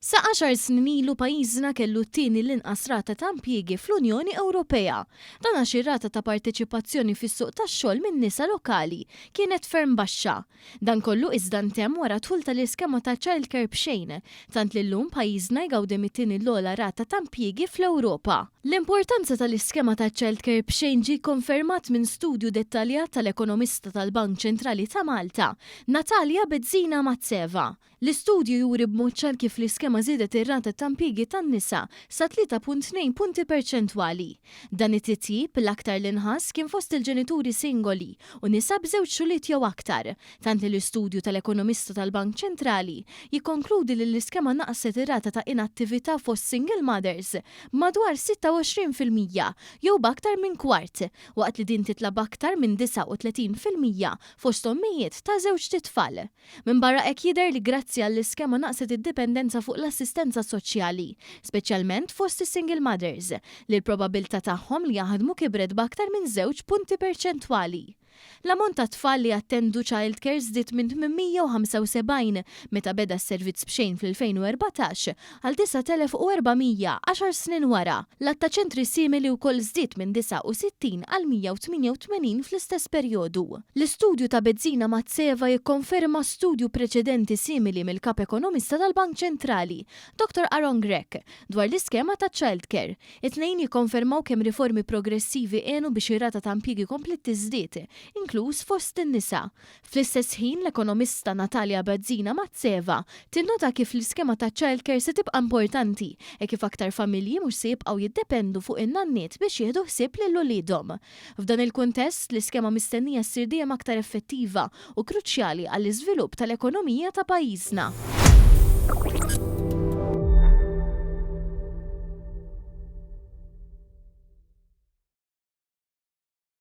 Sa 10 snin ilu pajjiżna kellu t-tieni l-inqas rata ta' impjiegi fl-Unjoni Ewropea. Dan għax ir-rata ta' parteċipazzjoni fis-suq tax-xogħol min-nisa lokali kienet ferm baxxa. Dan kollu iżda ntemm wara dħul tal-iskema ta' childcare b'xejn, tant li llum pajjiżna jgawdi mit-tieni l-ogħla rata ta' impjiegi fl-Ewropa. L-importanza tal-iskema ta' childcare b'xejn ġie konfermat minn studju dettaljat tal-ekonomista tal-Bank Ċentrali ta' Malta, Natalja Bezzina Mazzeva. L-istudju juri b'mod ċar kif l-iskema żiedet ir-rata ta' impjiegi tan-nisa sa 3.2 punti perċentwali. Dan it-titjib l-aktar l-inħass kien fost il-ġenituri singoli u nisa b'żewġ xogħliet jew aktar, tant li l-istudju tal-ekonomista tal-Bank Ċentrali jikkonkludi li l-iskema naqset ir-rata ta' inattività fost single mothers madwar 26% jew b'aktar minn kwart, waqt li din titlab aktar minn 39% fost ommijiet ta' żewġ titfal. Minn barra hekk jidher li grazzi għall-iskema naqset id-dipendenza fuq l-assistenza soċjali, speċjalment fost is-single mothers, li l-probabilità tagħhom li jaħdmu kibret b'aktar minn 2 punti perċentwali. L-ammont ta' tfal li attendu childcare żdied minn 875 meta beda s-servizz b'xejn fl-2014 għal 9400 10 snin wara. L-att ta' ċentri simili wkoll żdied minn 69 għal 188 fl-istess perjodu. L-istudju ta' Bezzina Mazzeva jikkonferma studju preċedenti simili mill-kap ekonomista tal-Bank Ċentrali, Dr. Aaron Grech, dwar l-iskema ta' childcare. It-tnejn jikkonfermaw kemm riformi progressivi għenu biex ir-rata ta' impjiegi komplet tiżdied, inkluż fost in-nisa. Fl-istess ħin l-ekonomista Natalja Bezzina Mazzeva tinnota kif l-iskema ta' childcare se tibqa' importanti e kif aktar familji mhux se jibqgħu jiddependu fuq in-nanniet biex jieħdu ħsieb lil uliedhom. F'dan il-kuntest l-iskema mistennija ssir dejjem aktar effettiva u kruċjali għall-iżvilupp tal-ekonomija ta' pajjiżna.